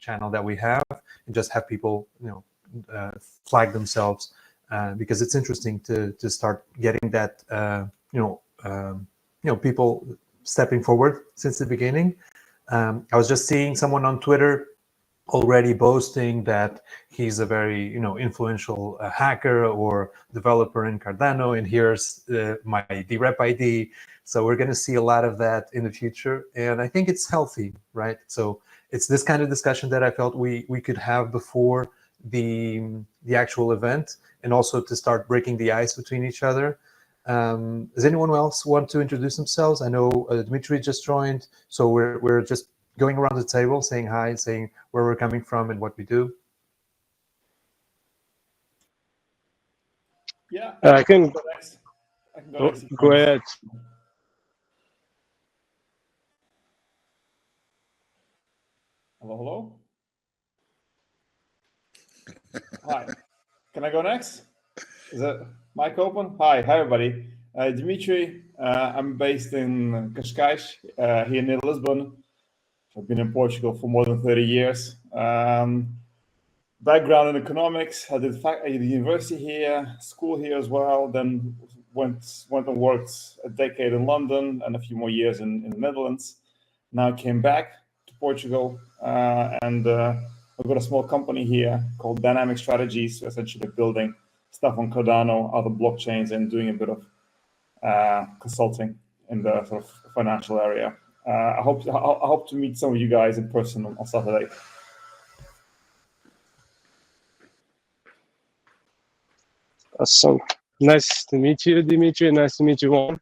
channel that we have, and just have people, flag themselves, because it's interesting to start getting that, people stepping forward since the beginning. I was just seeing someone on Twitter already boasting that he's a very influential hacker or developer in Cardano, and here's my DREP ID. So we're going to see a lot of that in the future, and I think it's healthy, right? So it's this kind of discussion that I felt we could have before the actual event, and also to start breaking the ice between each other. Does anyone else want to introduce themselves? I know Dmitry just joined, so we're just going around the table, saying hi, saying where we're coming from and what we do. Yeah, I can go next. Go ahead. Hello. Hi. Can I go next? Is that mic open? Hi everybody. Dimitri. I'm based in Cascais, here near Lisbon. I've been in Portugal for more than 30 years. Background in economics. I did university here, school here as well. Then went and worked a decade in London and a few more years in the Netherlands. Now I came back to Portugal, and I've got a small company here called Dynamic Strategies, essentially building stuff on Cardano, other blockchains, and doing a bit of consulting in the sort of financial area. I hope to meet some of you guys in person on Saturday. Awesome. Nice to meet you, Dimitri. Nice to meet you all,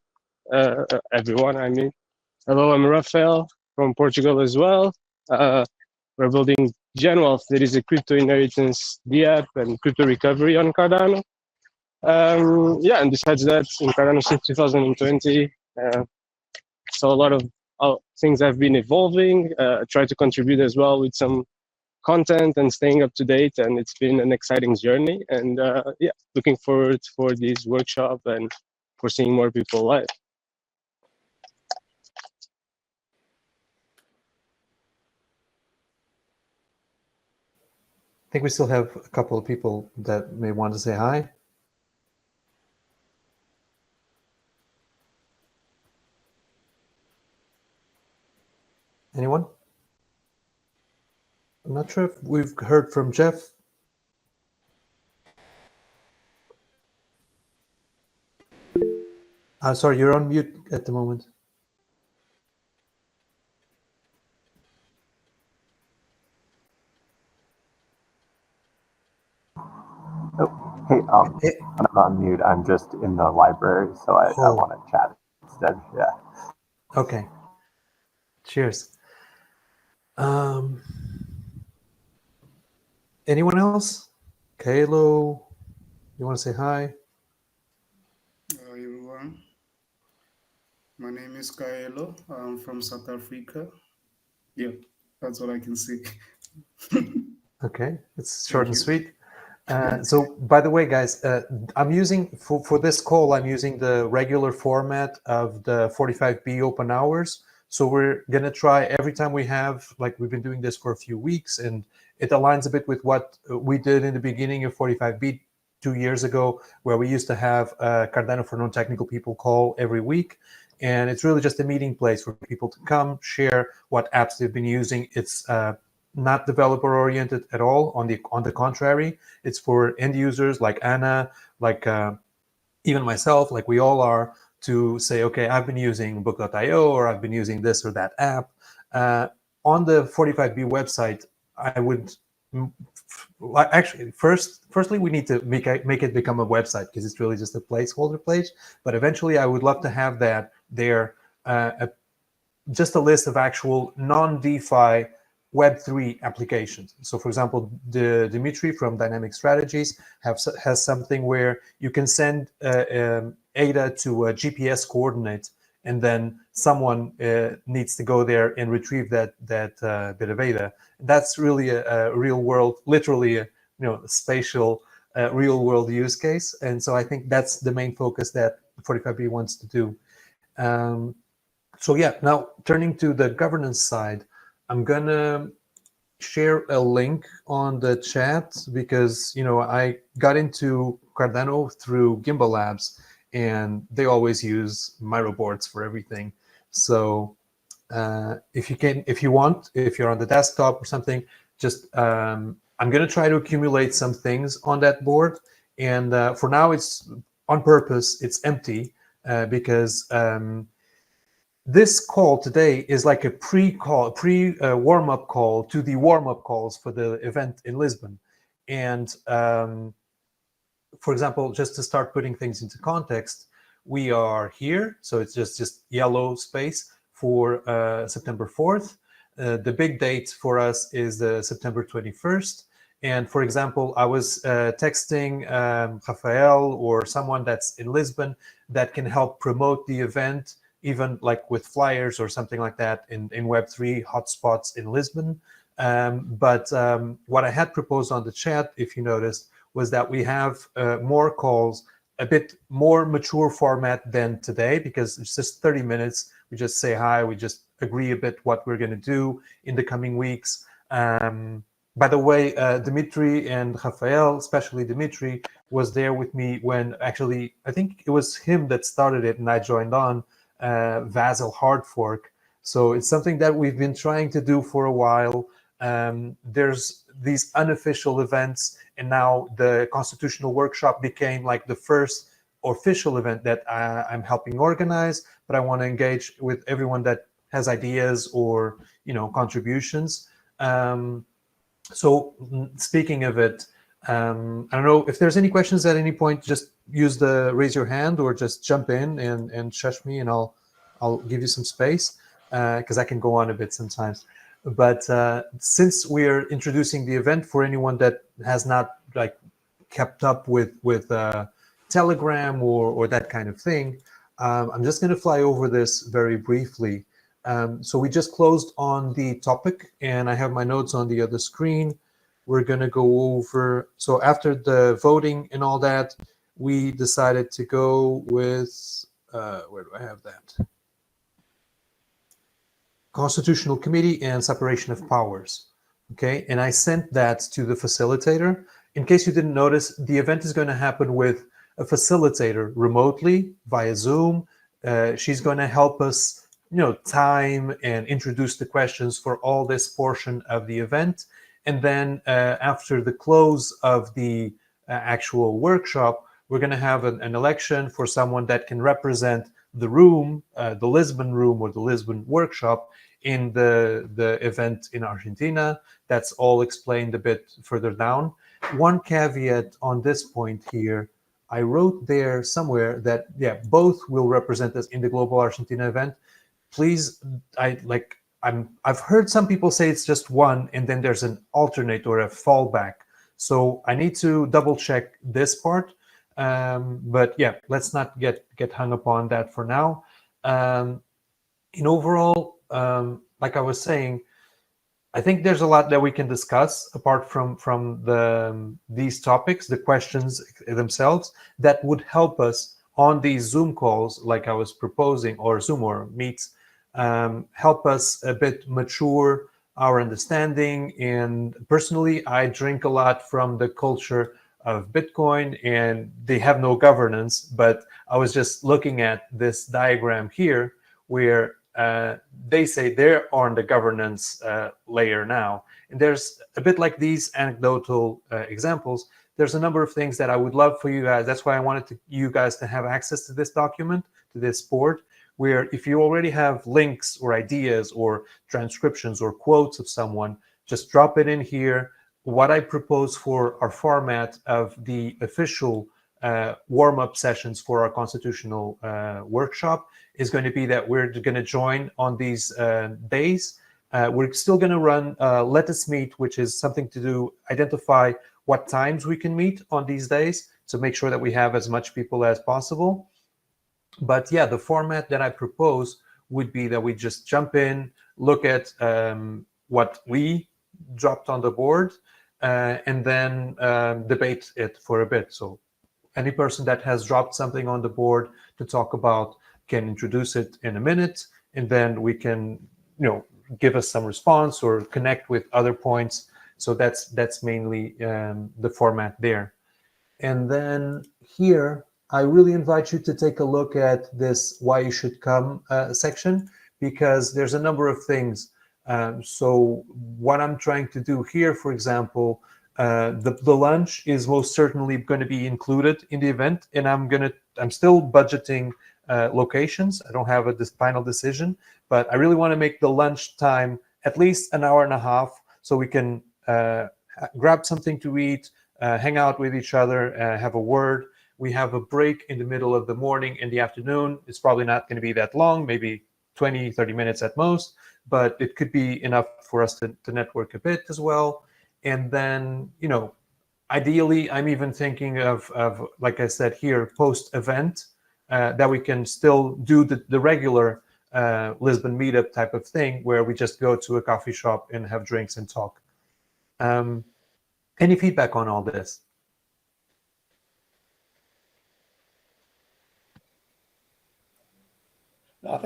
everyone. I mean, hello, I'm Rafael from Portugal as well. We're building GenWealth. There is a crypto inheritance DApp and crypto recovery on Cardano. And besides that, in Cardano since 2020, so a lot of things have been evolving. Try to contribute as well with some content and staying up to date, and it's been an exciting journey. And looking forward for this workshop and for seeing more people live. I think we still have a couple of people that may want to say hi. Anyone? I'm not sure if we've heard from Jeff. Sorry, you're on mute at the moment. Oh, hey, I'm not on mute. I'm just in the library, so I want to chat instead. Yeah. Okay. Cheers. Anyone else? Kalo, you want to say hi? Hi everyone. My name is Kaelo. I'm from South Africa. Yeah, that's what I can say. Okay, it's short and sweet. So, by the way, guys, I'm using, for this call, I'm using the regular format of the 45B open hours. So we're going to try every time we have, like we've been doing this for a few weeks, and it aligns a bit with what we did in the beginning of 45B 2 years ago, where we used to have a Cardano for non-technical people call every week. And it's really just a meeting place for people to come, share what apps they've been using. It's not developer oriented at all. On the contrary, it's for end users like Anna, like even myself, like we all are, to say, okay, I've been using book.io, or I've been using this or that app. On the 45B website, I would actually firstly we need to make it become a website, because it's really just a placeholder page. But eventually, I would love to have that there, just a list of actual non-DeFi Web3 applications. So, for example, Dimitri from Dynamic Strategies has something where you can send ADA to a GPS coordinate, and then someone needs to go there and retrieve that bit of ADA. That's really a real world, literally, a spatial real world use case. And so I think that's the main focus that 45B wants to do. So yeah, now turning to the governance side, I'm gonna share a link on the chat because, you know, I got into Cardano through Gimbal Labs, and they always use Miro boards for everything. So if you want, if you're on the desktop or something, just I'm going to try to accumulate some things on that board. And for now, it's on purpose, it's empty because this call today is like a warm-up call to the warm-up calls for the event in Lisbon. And for example, just to start putting things into context, we are here, so it's just yellow space for September 4th. The big date for us is the September 21st. And for example, I was texting Rafael or someone that's in Lisbon that can help promote the event, even like with flyers or something like that in Web3 hotspots in Lisbon. But what I had proposed on the chat, if you noticed, was that we have more calls, a bit more mature format than today, because it's just 30 minutes. We just say hi, we just agree a bit what we're going to do in the coming weeks. By the way, Dimitri and Rafael, especially Dimitri, was there with me when actually, I think it was him that started it and I joined on, Vasil Hard Fork. So it's something that we've been trying to do for a while. There's these unofficial events, and now the Constitutional Workshop became like the first official event that I'm helping organize, but I want to engage with everyone that has ideas or, you know, contributions. So speaking of it, I don't know if there's any questions at any point, just use the raise your hand or just jump in and shush me, and I'll give you some space because I can go on a bit sometimes. But since we're introducing the event for anyone that has not like kept up with Telegram or that kind of thing, I'm just going to fly over this very briefly. So we just closed on the topic, and I have my notes on the other screen. We're going to go over, so after the voting and all that, we decided to go with, where do I have that? Constitutional Committee and Separation of Powers. Okay, and I sent that to the facilitator. In case you didn't notice, the event is going to happen with a facilitator remotely via Zoom. She's going to help us, you know, time and introduce the questions for all this portion of the event. And then after the close of the actual workshop, we're going to have an election for someone that can represent the room, the Lisbon room or the Lisbon workshop in the event in Argentina. That's all explained a bit further down. One caveat on this point here, I wrote there somewhere that, yeah, both will represent us in the Global Argentina event. Please, I've heard some people say it's just one, and then there's an alternate or a fallback. So I need to double check this part. But yeah, let's not get hung up on that for now. In overall, like I was saying, I think there's a lot that we can discuss apart from these topics, the questions themselves, that would help us on these Zoom calls, like I was proposing, or Zoom or Meets, help us a bit mature our understanding. And personally, I drink a lot from the culture of Bitcoin, and they have no governance. But I was just looking at this diagram here where they say they're on the governance layer now. And there's a bit like these anecdotal examples. There's a number of things that I would love for you guys. That's why I wanted you guys to have access to this document, to this board, where if you already have links or ideas or transcriptions or quotes of someone, just drop it in here. What I propose for our format of the official warm-up sessions for our constitutional workshop is going to be that we're going to join on these days. We're still going to run Let Us Meet, which is something to do, identify what times we can meet on these days to make sure that we have as much people as possible. But yeah, the format that I propose would be that we just jump in, look at what we dropped on the board, and then debate it for a bit. So any person that has dropped something on the board to talk about can introduce it in a minute, and then we can, you know, give us some response or connect with other points. So that's mainly the format there. And then here, I really invite you to take a look at this why you should come section, because there's a number of things. So what I'm trying to do here, for example, the lunch is most certainly going to be included in the event, and I'm still budgeting locations. I don't have a final decision, but I really want to make the lunch time at least an hour and a half, so we can grab something to eat, hang out with each other, have a word. We have a break in the middle of the morning and the afternoon. It's probably not going to be that long, maybe 20, 30 minutes at most, but it could be enough for us to network a bit as well. And then, ideally, I'm even thinking of like I said here, post-event, that we can still do the regular Lisbon meetup type of thing, where we just go to a coffee shop and have drinks and talk. Any feedback on all this? I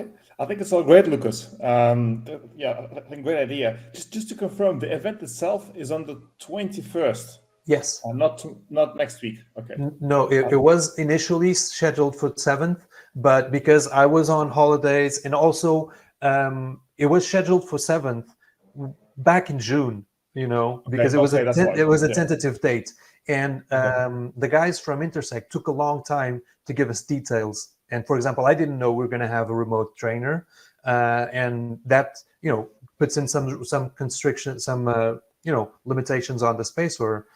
think it's all great, Lucas. Yeah, I think great idea. Just to confirm, the event itself is on the 21st. Yes. Not next week. Okay. No, it was initially scheduled for 7th, but because I was on holidays, and also it was scheduled for 7th back in June, because it was a tentative date. And the guys from Intersect took a long time to give us details. And for example, I didn't know we were going to have a remote trainer, and that puts in some constrictions, some limitations on the space, or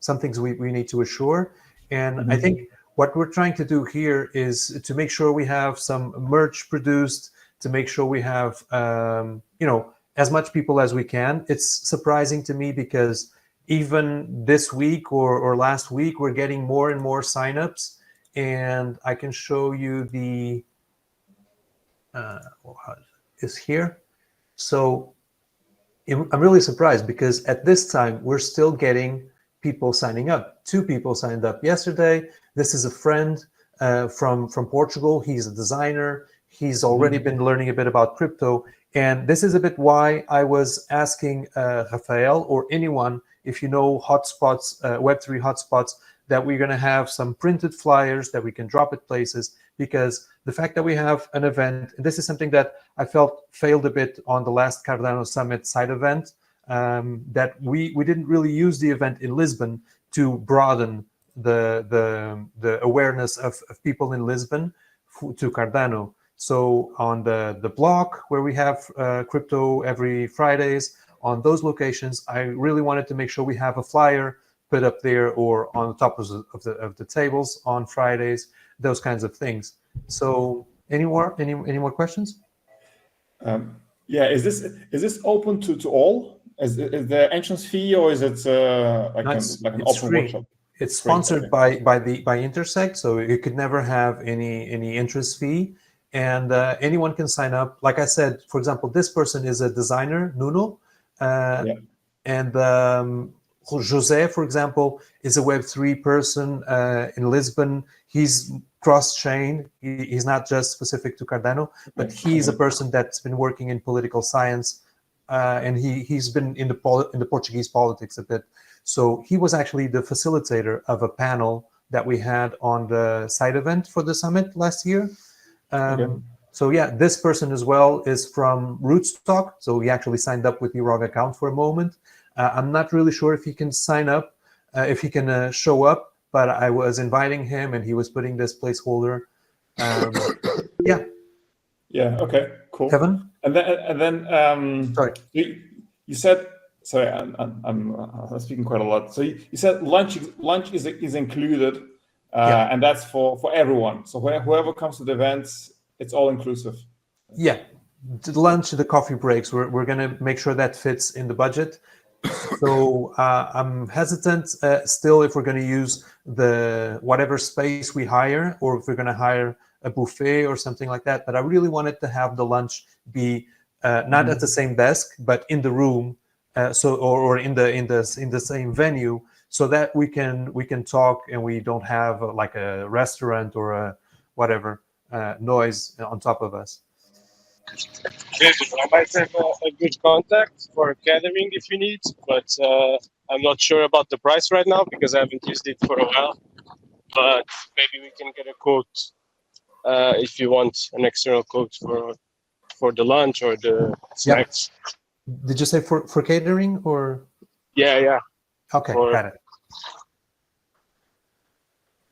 some things we need to assure. And I think what we're trying to do here is to make sure we have some merch produced, to make sure we have as much people as we can. It's surprising to me because even this week or last week, we're getting more and more signups. And I can show you the is here. So I'm really surprised because at this time we're still getting people signing up. 2 people signed up yesterday. This is a friend from Portugal. He's a designer. He's already been learning a bit about crypto. And this is a bit why I was asking Rafael or anyone, if you know hotspots, Web3 hotspots, that we're going to have some printed flyers that we can drop at places, because the fact that we have an event, and this is something that I felt failed a bit on the last Cardano Summit side event, that we didn't really use the event in Lisbon to broaden the awareness of people in Lisbon to Cardano. So on the block where we have crypto every Fridays, on those locations, I really wanted to make sure we have a flyer put up there or on the top of the tables on Fridays, those kinds of things. So any more questions? Yeah, is this open to all? Is there entrance fee, or is it like an open free. workshop? It's sponsored by Intersect, so you could never have any interest fee, and anyone can sign up. Like I said, for example, this person is a designer, Nuno, and Jose, for example, is a Web3 person in Lisbon. He's cross-chain. He's not just specific to Cardano, but he's a person that's been working in political science, and he's been in the Portuguese politics a bit. So he was actually the facilitator of a panel that we had on the side event for the summit last year. So yeah, this person as well is from Rootstock. So he actually signed up with the ROG account for a moment. I'm not really sure if he can sign up, if he can show up, but I was inviting him and he was putting this placeholder. Yeah. Yeah. Okay. Cool. Kevin? And then sorry. You said, sorry, I'm speaking quite a lot. So you said lunch is included, and that's for everyone. So whoever comes to the events, it's all inclusive. Yeah. The lunch, the coffee breaks, we're going to make sure that fits in the budget. So I'm hesitant still if we're going to use whatever space we hire, or if we're going to hire a buffet or something like that. But I really wanted to have the lunch be not at the same desk, but in the room, or in the same venue, so that we can talk and we don't have like a restaurant or a whatever noise on top of us. Maybe I might have a good contact for gathering if you need, but I'm not sure about the price right now because I haven't used it for a while. But maybe we can get a quote if you want an external quote for the lunch or the snacks. Did you say for catering or? Yeah. Okay, got it.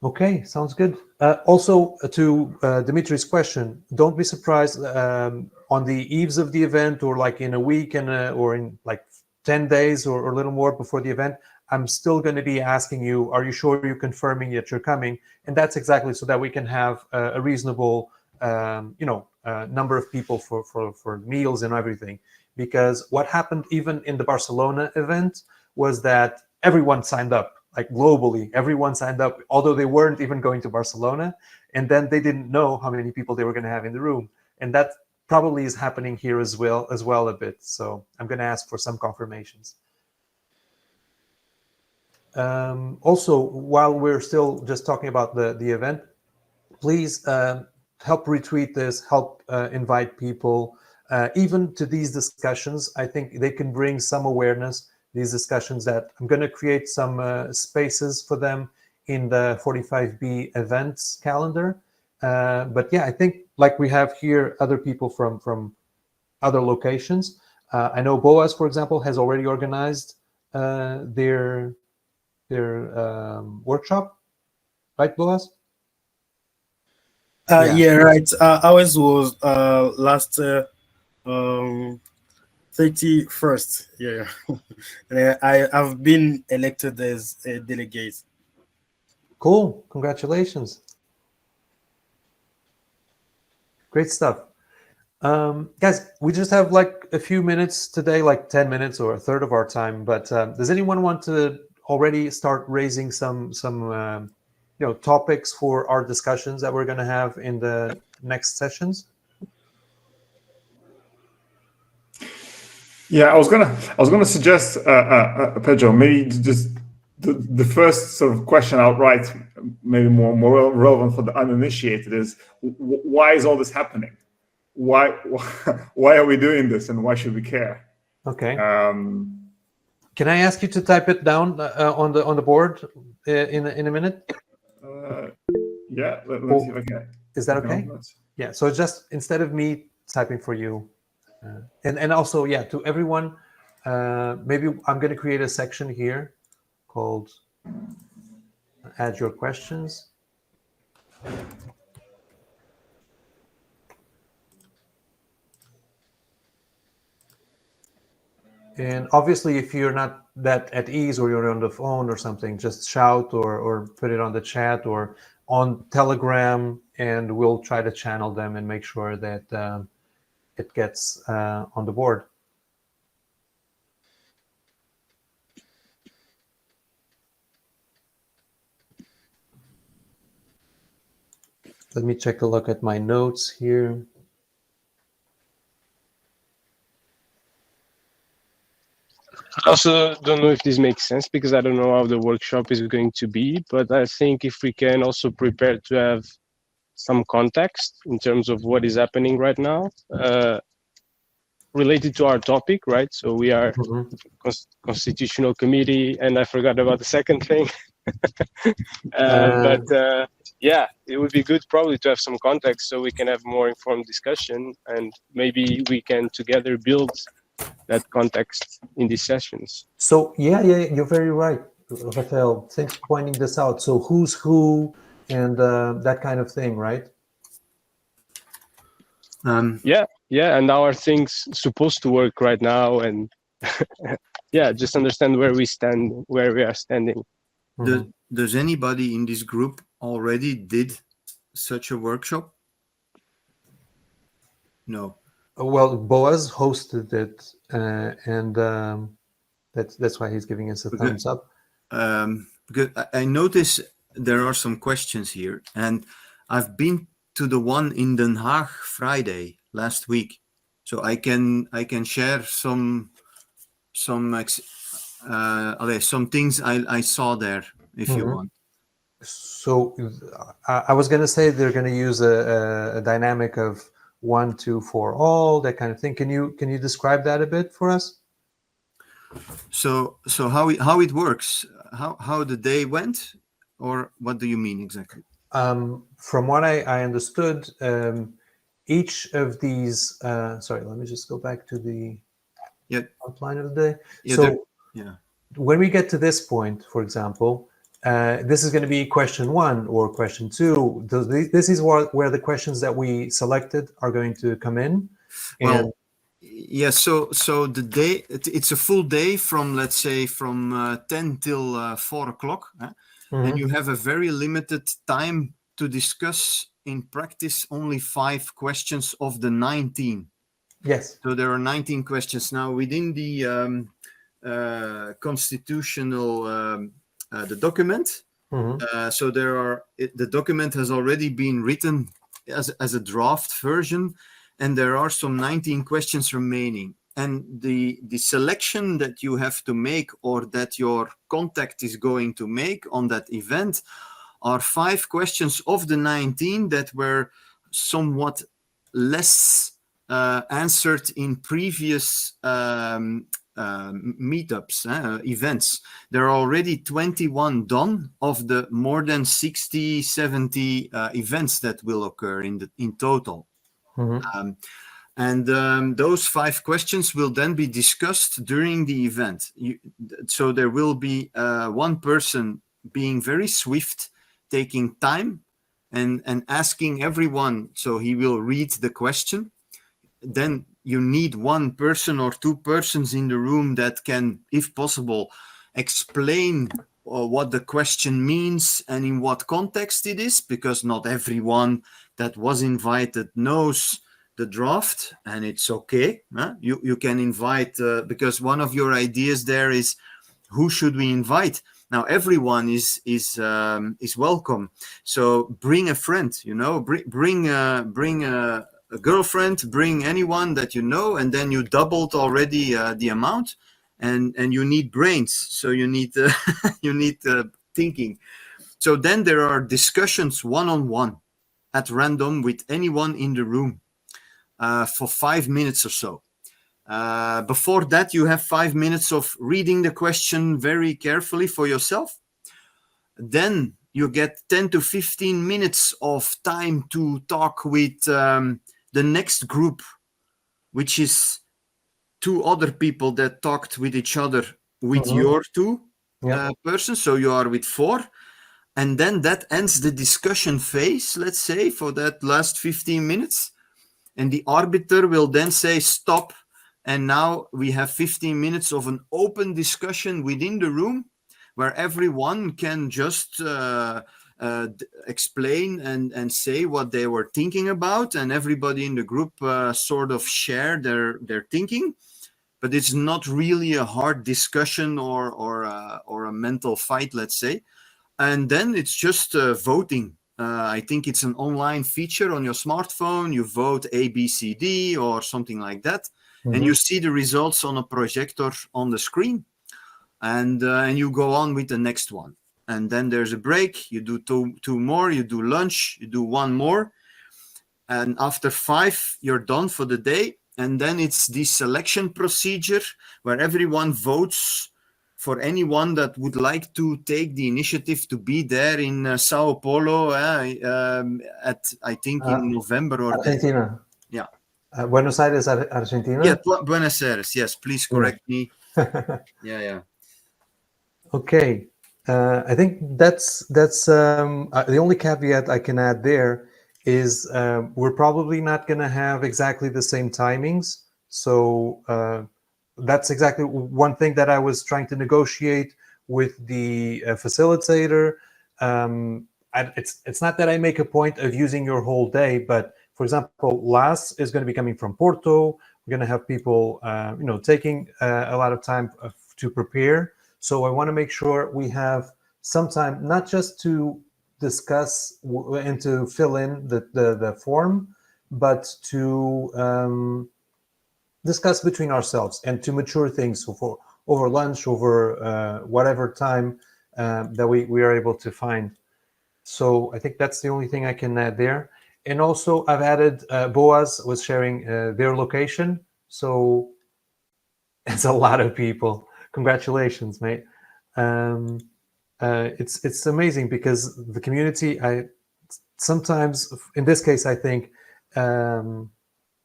Okay, sounds good. Also, to Dimitri's question, don't be surprised on the eves of the event or like in a week or in like 10 days or a little more before the event, I'm still going to be asking you, are you sure you're confirming that you're coming? And that's exactly so that we can have a reasonable, number of people for meals and everything. Because what happened even in the Barcelona event was that everyone signed up. Like globally, everyone signed up, although they weren't even going to Barcelona, and then they didn't know how many people they were going to have in the room, and that probably is happening here as well a bit. So I'm going to ask for some confirmations. Also, while we're still just talking about the event, please help retweet this, help invite people even to these discussions. I think they can bring some awareness. These discussions that I'm going to create some spaces for them in the 45B events calendar. But yeah, I think like we have here other people from other locations. I know Boaz, for example, has already organized their workshop, right, Boaz? Yeah, right. Ours was last 31st. Yeah. And I've been elected as a delegate. Cool. Congratulations. Great stuff. Guys, we just have like a few minutes today, like 10 minutes or a third of our time. But does anyone want to already start raising some topics for our discussions that we're going to have in the next sessions? Yeah, I was gonna suggest, Pedro, maybe just the first sort of question outright, maybe more relevant for the uninitiated, is why is all this happening? Why are we doing this, and why should we care? Okay. Can I ask you to type it down on the board in a minute? Yeah, let's see if I can. Is that okay? Yeah. So just instead of me typing for you. And also, yeah, to everyone, maybe I'm going to create a section here called Add Your Questions. And obviously, if you're not that at ease or you're on the phone or something, just shout or put it on the chat or on Telegram, and we'll try to channel them and make sure that it gets on the board. Let me take a look at my notes here. I also don't know if this makes sense because I don't know how the workshop is going to be, but I think if we can also prepare to have some context in terms of what is happening right now, related to our topic, right? So we are constitutional committee, and I forgot about the second thing. Yeah, it would be good probably to have some context so we can have more informed discussion, and maybe we can together build that context in these sessions. So yeah, you're very right, Rafael. Thanks for pointing this out. So who's who and that kind of thing, right? Yeah, and how are things supposed to work right now, and yeah, just understand where we are standing. Does anybody in this group already did such a workshop? No. Well, Boaz hosted it, and that's why he's giving us a thumbs up. Because I notice there are some questions here, and I've been to the one in Den Haag Friday last week, so I can share some things I saw there if you want. So I was going to say they're going to use a dynamic of 1, 2 for all, that kind of thing. Can you describe that a bit for us? So how it works, how the day went, or what do you mean exactly? From what I understood, each of these. Sorry, let me just go back to the outline of the day. Yeah, so yeah. When we get to this point, for example, this is going to be question 1 or question 2. This is where the questions that we selected are going to come in. Well, yeah. So the day, it's a full day from, let's say, from 10 till 4 o'clock, and you have a very limited time to discuss. In practice, only 5 questions of the 19. Yes. So there are 19 questions now within the constitutional the document. So the document has already been written as a draft version, and there are some 19 questions remaining. And the selection that you have to make, or that your contact is going to make on that event, are 5 questions of the 19 that were somewhat less answered in previous meetups, events. There are already 21 done of the more than 60, 70 events that will occur in total. Those 5 questions will then be discussed during the event. So there will be one person being very swift, taking time and asking everyone. So he will read the question. Then you need 1 person or 2 persons in the room that can, if possible, explain what the question means and in what context it is, because not everyone that was invited knows the draft, and it's okay. You can invite, because one of your ideas there is, who should we invite? Now everyone is welcome. So bring a friend, bring a girlfriend, bring anyone that you know, and then you doubled already the amount, and you need brains, so you need you need thinking. So then there are discussions one-on-one at random with anyone in the room for 5 minutes or so. Before that, you have 5 minutes of reading the question very carefully for yourself. Then you get 10 to 15 minutes of time to talk with the next group, which is 2 other people that talked with each other with your 2 persons. So you are with 4. And then that ends the discussion phase, let's say, for that last 15 minutes. And the arbiter will then say, stop. And now we have 15 minutes of an open discussion within the room, where everyone can just explain and say what they were thinking about, and everybody in the group sort of share their thinking. But it's not really a hard discussion or a mental fight, let's say. And then it's just voting. I think it's an online feature on your smartphone. You vote A, B, C, D, or something like that. And you see the results on a projector on the screen. And you go on with the next one. And then there's a break. You do two more. You do lunch. You do 1 more. And after 5, you're done for the day. And then it's the selection procedure, where everyone votes for anyone that would like to take the initiative to be there in Sao Paulo at, I think, in November or Argentina. Yeah. Buenos Aires, Argentina. Yeah, Buenos Aires. Yes, please correct me. Yeah. Okay. I think that's the only caveat I can add there is we're probably not going to have exactly the same timings. So that's exactly one thing that I was trying to negotiate with the facilitator. It's not that I make a point of using your whole day, but for example, Las is going to be coming from Porto. We're going to have people, taking a lot of time to prepare. So I want to make sure we have some time, not just to discuss and to fill in the form, but to discuss between ourselves and to mature things over lunch, over whatever time that we are able to find. So I think that's the only thing I can add there. And also I've added, Boaz was sharing their location. So it's a lot of people. Congratulations, mate. It's amazing because the community, sometimes in this case, I think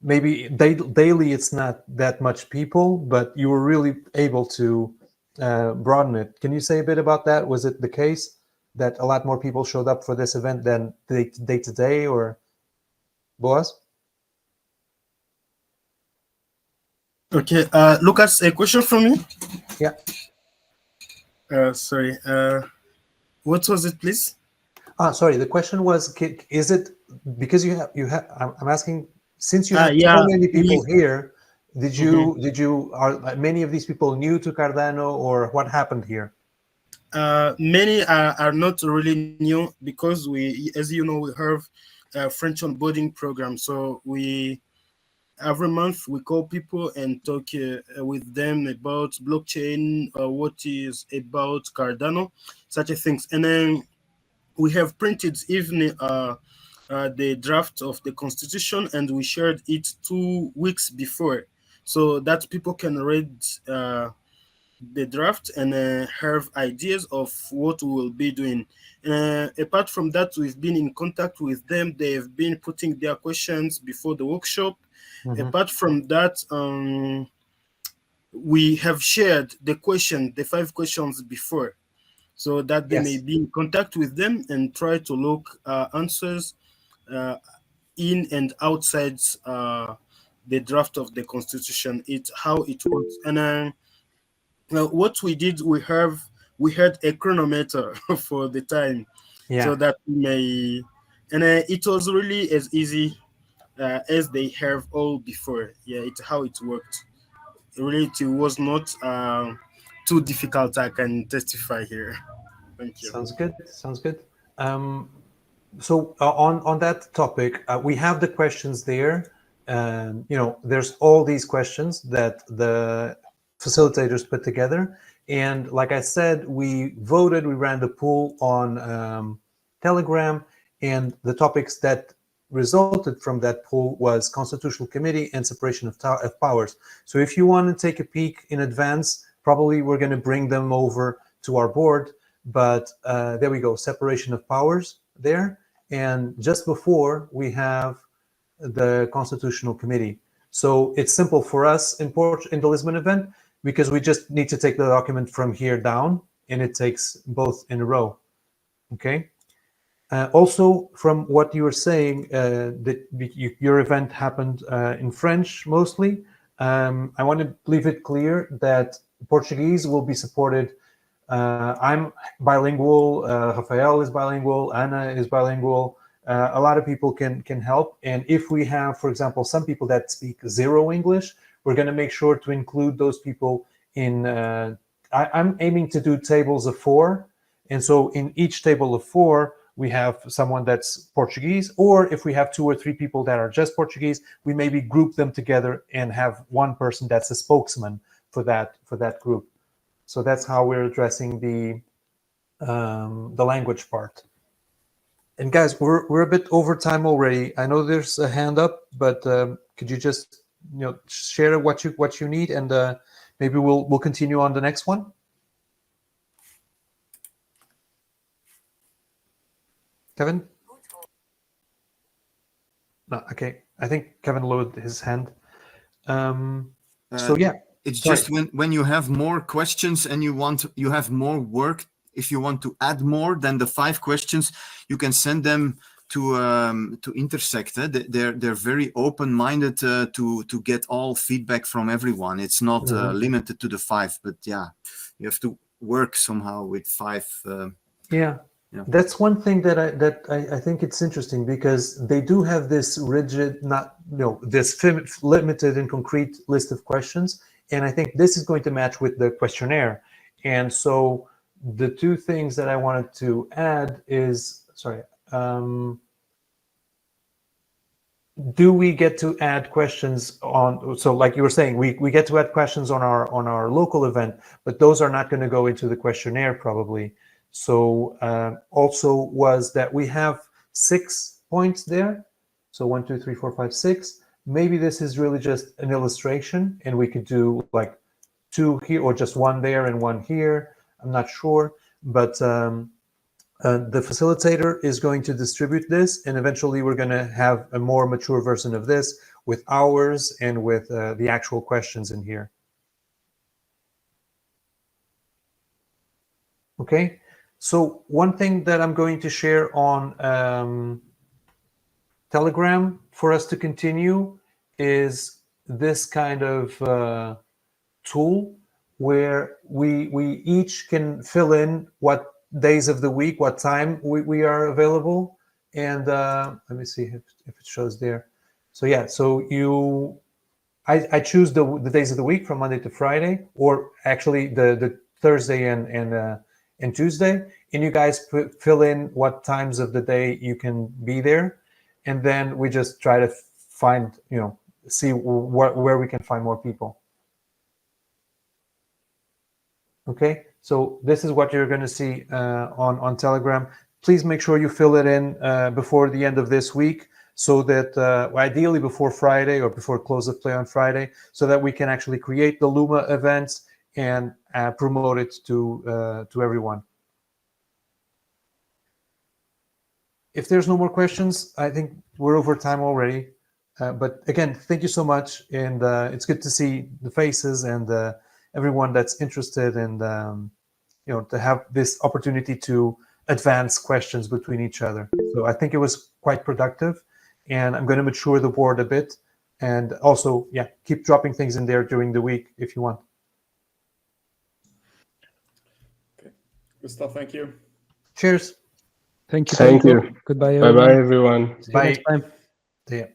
maybe daily it's not that much people, but you were really able to broaden it. Can you say a bit about that? Was it the case that a lot more people showed up for this event than day to day, or Boaz? Okay, Lucas, a question from me? Yeah. Sorry, what was it, please? Sorry, the question was, is it because you have I'm asking, since you have Yeah, so many people here, are many of these people new to Cardano, or what happened here? Many are not really new because we, as you know, we have a French onboarding program. So every month we call people and talk with them about blockchain, what is about Cardano, such a things. And then we have printed even the draft of the constitution, and we shared it 2 weeks before, so that people can read the draft and have ideas of what we will be doing. Apart from that, we've been in contact with them. They have been putting their questions before the workshop. Apart from that, we have shared the 5 questions before, so that they may be in contact with them and try to look answers in and outside the draft of the constitution. It's how it works. And what we did, we had a chronometer for the time, so that we may, and it was really as easy as they have all before. Yeah, it's how it worked. Really, it was not too difficult. I can testify here. Thank you. Sounds good. Sounds good. So on that topic, we have the questions there. There's all these questions that the facilitators put together, and like I said, we ran the poll on Telegram, and the topics that resulted from that poll was constitutional committee and separation of powers. So if you want to take a peek in advance, probably we're going to bring them over to our board, but there we go, separation of powers there. And just before, we have the constitutional committee. So it's simple for us in the Lisbon event, because we just need to take the document from here down, and it takes both in a row. Okay. Also, from what you were saying, that your event happened in French mostly. I want to leave it clear that Portuguese will be supported. I'm bilingual. Rafael is bilingual. Anna is bilingual. A lot of people can help. And if we have, for example, some people that speak zero English, we're going to make sure to include those people in. I'm aiming to do tables of 4, and so in each table of 4, we have someone that's Portuguese, or if we have 2 or 3 people that are just Portuguese, we maybe group them together and have one person that's a spokesman for that group. So that's how we're addressing the language part. And guys, we're a bit over time already. I know there's a hand up, but could you just share what you need, and maybe we'll continue on the next one. Kevin? No, okay. I think Kevin lowered his hand. So yeah. It's just when you have more questions and you have more work, if you want to add more than the 5 questions, you can send them to Intersect. They're very open-minded to get all feedback from everyone. It's not limited to the 5, but yeah, you have to work somehow with 5. Yeah. That's one thing that I think it's interesting, because they do have this rigid, this limited and concrete list of questions, and I think this is going to match with the questionnaire. And so the 2 things that I wanted to add is, do we get to add questions on? So like you were saying, we get to add questions on our local event, but those are not going to go into the questionnaire probably. So also was that we have 6 points there So 1, 2, 3, 4, 5, 6. Maybe this is really just an illustration, and we could do like 2 here or just 1 there and 1 here. I'm not sure, but the facilitator is going to distribute this, and eventually we're going to have a more mature version of this with hours and with the actual questions in here. Okay, so one thing that I'm going to share on Telegram for us to continue is this kind of tool where we each can fill in what days of the week, what time we are available. And let me see if it shows there. So yeah, so I choose the days of the week from Monday to Friday, or actually the Thursday and Tuesday, and you guys fill in what times of the day you can be there, and then we just try to find, see where we can find more people. Okay, so this is what you're going to see on Telegram. Please make sure you fill it in before the end of this week, so that ideally before Friday or before close of play on Friday, so that we can actually create the Luma events and promote it to everyone. If there's no more questions, I think we're over time already. But again, thank you so much, and it's good to see the faces and everyone that's interested, and to have this opportunity to advance questions between each other. So I think it was quite productive, and I'm going to mature the board a bit, and also, yeah, keep dropping things in there during the week if you want. Okay, good stuff. Thank you. Cheers. Thank you. Thank you. Goodbye, Bye everyone. bye, everyone. See you Bye. next time. See ya.